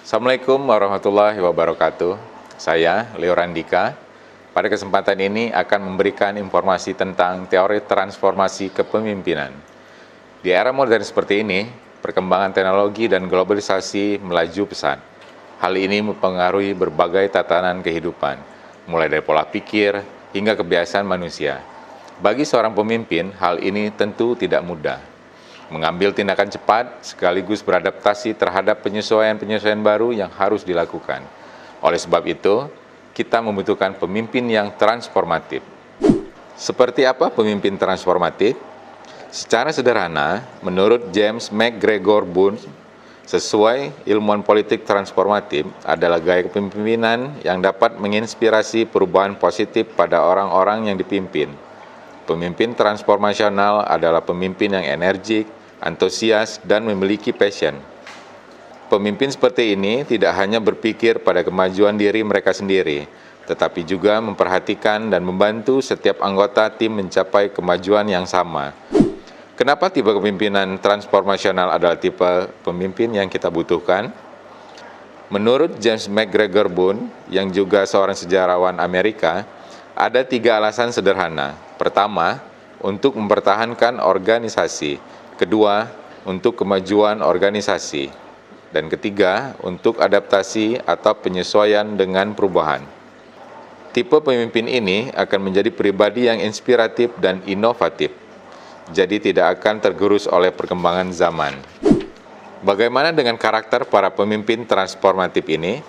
Assalamualaikum warahmatullahi wabarakatuh. Saya, Leo Randika, pada kesempatan ini akan memberikan informasi tentang teori transformasi kepemimpinan. Di era modern seperti ini, perkembangan teknologi dan globalisasi melaju pesat. Hal ini mempengaruhi berbagai tatanan kehidupan, mulai dari pola pikir hingga kebiasaan manusia. Bagi seorang pemimpin, hal ini tentu tidak mudah. Mengambil tindakan cepat sekaligus beradaptasi terhadap penyesuaian-penyesuaian baru yang harus dilakukan. Oleh sebab itu, kita membutuhkan pemimpin yang transformatif. Seperti apa pemimpin transformatif? Secara sederhana, menurut James McGregor Bunn, sesuai ilmuwan politik transformatif adalah gaya kepemimpinan yang dapat menginspirasi perubahan positif pada orang-orang yang dipimpin. Pemimpin transformasional adalah pemimpin yang energik, antusias, dan memiliki passion. Pemimpin seperti ini tidak hanya berpikir pada kemajuan diri mereka sendiri, tetapi juga memperhatikan dan membantu setiap anggota tim mencapai kemajuan yang sama. Kenapa tipe kepemimpinan transformasional adalah tipe pemimpin yang kita butuhkan? Menurut James McGregor Bunn, yang juga seorang sejarawan Amerika, ada 3 alasan sederhana. Pertama, untuk mempertahankan organisasi. Kedua, untuk kemajuan organisasi. Dan ketiga, untuk adaptasi atau penyesuaian dengan perubahan. Tipe pemimpin ini akan menjadi pribadi yang inspiratif dan inovatif. Jadi tidak akan tergerus oleh perkembangan zaman. Bagaimana dengan karakter para pemimpin transformatif ini?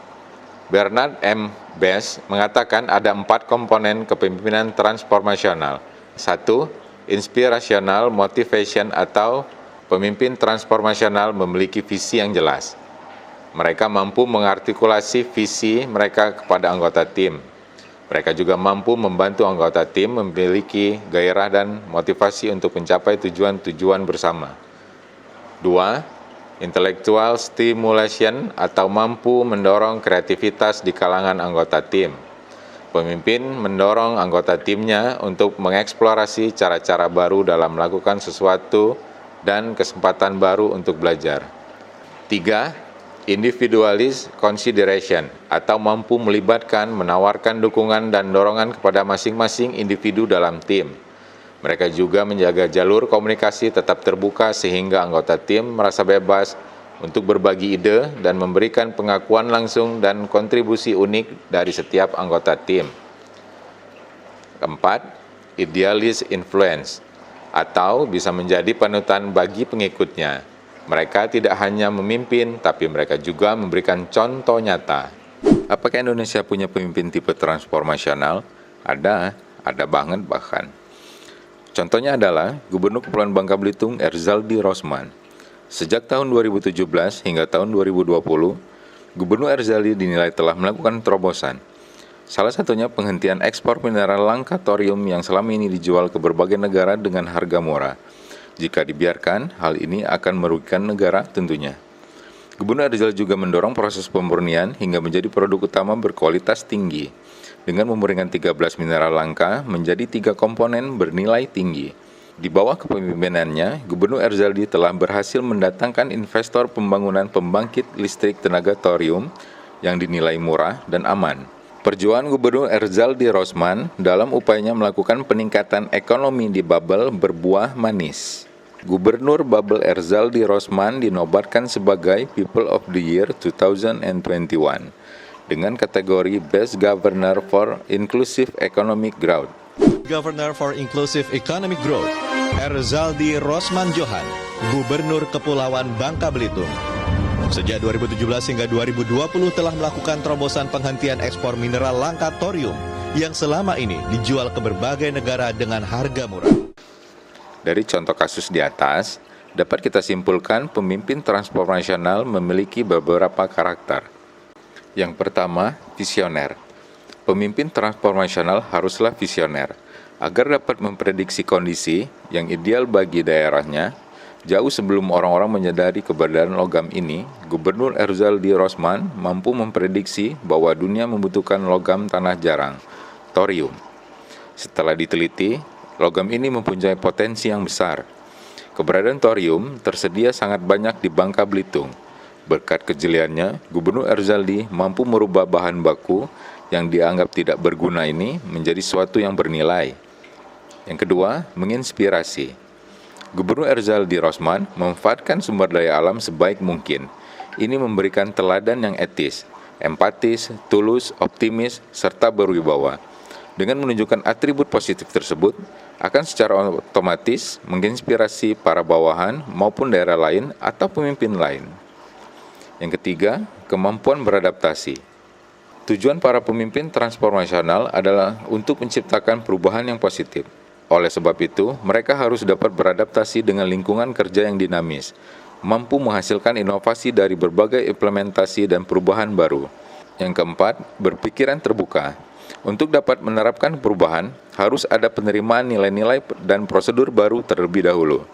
Bernard M. Bass mengatakan ada 4 komponen kepemimpinan transformasional. 1. Inspirational motivation atau pemimpin transformasional memiliki visi yang jelas. Mereka mampu mengartikulasi visi mereka kepada anggota tim. Mereka juga mampu membantu anggota tim memiliki gairah dan motivasi untuk mencapai tujuan-tujuan bersama. 2. Intellectual stimulation atau mampu mendorong kreativitas di kalangan anggota tim. Pemimpin mendorong anggota timnya untuk mengeksplorasi cara-cara baru dalam melakukan sesuatu dan kesempatan baru untuk belajar. 3. Individualist consideration atau mampu melibatkan, menawarkan dukungan dan dorongan kepada masing-masing individu dalam tim. Mereka juga menjaga jalur komunikasi tetap terbuka sehingga anggota tim merasa bebas untuk berbagi ide dan memberikan pengakuan langsung dan kontribusi unik dari setiap anggota tim. 4. Idealist influence atau bisa menjadi panutan bagi pengikutnya. Mereka tidak hanya memimpin, tapi mereka juga memberikan contoh nyata. Apakah Indonesia punya pemimpin tipe transformasional? Ada banget bahkan. Contohnya adalah Gubernur Kepulauan Bangka Belitung Erzaldi Rosman. Sejak tahun 2017 hingga tahun 2020, Gubernur Erzaldi dinilai telah melakukan terobosan. Salah satunya penghentian ekspor mineral langka thorium yang selama ini dijual ke berbagai negara dengan harga murah. Jika dibiarkan, hal ini akan merugikan negara tentunya. Gubernur Erzaldi juga mendorong proses pemurnian hingga menjadi produk utama berkualitas tinggi, dengan memuringkan 13 mineral langka menjadi 3 komponen bernilai tinggi. Di bawah kepemimpinannya, Gubernur Erzaldi telah berhasil mendatangkan investor pembangunan pembangkit listrik tenaga thorium yang dinilai murah dan aman. Perjuangan Gubernur Erzaldi Rosman dalam upayanya melakukan peningkatan ekonomi di Babel berbuah manis. Gubernur Babel Erzaldi Rosman dinobatkan sebagai People of the Year 2021 dengan kategori Best Governor for Inclusive Economic Growth. Governor for Inclusive Economic Growth, Erzaldi Rosman Johan, Gubernur Kepulauan Bangka Belitung. Sejak 2017 hingga 2020 telah melakukan terobosan penghentian ekspor mineral langka thorium yang selama ini dijual ke berbagai negara dengan harga murah. Dari contoh kasus di atas, dapat kita simpulkan pemimpin transformasional memiliki beberapa karakter. Yang pertama, visioner. Pemimpin transformasional haruslah visioner, agar dapat memprediksi kondisi yang ideal bagi daerahnya. Jauh sebelum orang-orang menyadari keberadaan logam ini, Gubernur Erzaldi Rosman mampu memprediksi bahwa dunia membutuhkan logam tanah jarang, thorium. Setelah diteliti, logam ini mempunyai potensi yang besar. Keberadaan thorium tersedia sangat banyak di Bangka Belitung. Berkat kejeliannya, Gubernur Erzaldi mampu merubah bahan baku yang dianggap tidak berguna ini menjadi sesuatu yang bernilai. Yang kedua, menginspirasi. Gubernur Erzaldi Rosman memanfaatkan sumber daya alam sebaik mungkin. Ini memberikan teladan yang etis, empatis, tulus, optimis, serta berwibawa. Dengan menunjukkan atribut positif tersebut, akan secara otomatis menginspirasi para bawahan maupun daerah lain atau pemimpin lain. Yang ketiga, kemampuan beradaptasi. Tujuan para pemimpin transformasional adalah untuk menciptakan perubahan yang positif. Oleh sebab itu, mereka harus dapat beradaptasi dengan lingkungan kerja yang dinamis, mampu menghasilkan inovasi dari berbagai implementasi dan perubahan baru. Yang keempat, berpikiran terbuka. Untuk dapat menerapkan perubahan, harus ada penerimaan nilai-nilai dan prosedur baru terlebih dahulu.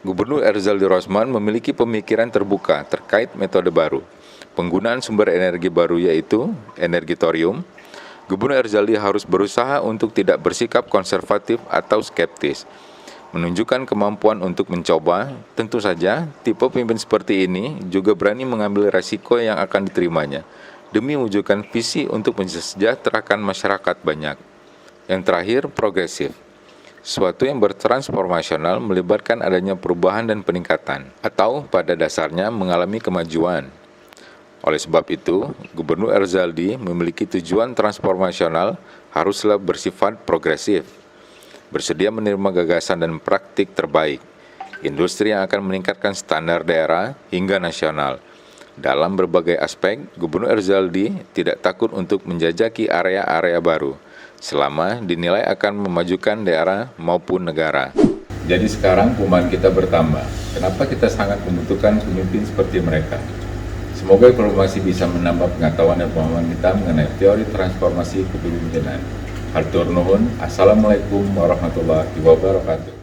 Gubernur Erzaldi Rosman memiliki pemikiran terbuka terkait metode baru. Penggunaan sumber energi baru yaitu energi thorium. Gubernur Erzaldi harus berusaha untuk tidak bersikap konservatif atau skeptis. Menunjukkan kemampuan untuk mencoba, tentu saja tipe pemimpin seperti ini juga berani mengambil resiko yang akan diterimanya, demi mewujudkan visi untuk mensejahterakan masyarakat banyak. Yang terakhir, progresif. Suatu yang bertransformasional melibatkan adanya perubahan dan peningkatan, atau pada dasarnya mengalami kemajuan. Oleh sebab itu, Gubernur Erzaldi memiliki tujuan transformasional haruslah bersifat progresif, bersedia menerima gagasan dan praktik terbaik, industri yang akan meningkatkan standar daerah hingga nasional. Dalam berbagai aspek, Gubernur Erzaldi tidak takut untuk menjajaki area-area baru, selama dinilai akan memajukan daerah maupun negara. Jadi sekarang pemahaman kita bertambah. Kenapa kita sangat membutuhkan pemimpin seperti mereka? Semoga informasi bisa menambah pengetahuan dan pemahaman kita mengenai teori transformasi kepemimpinan. Hatur nuhun. Assalamualaikum warahmatullahi wabarakatuh.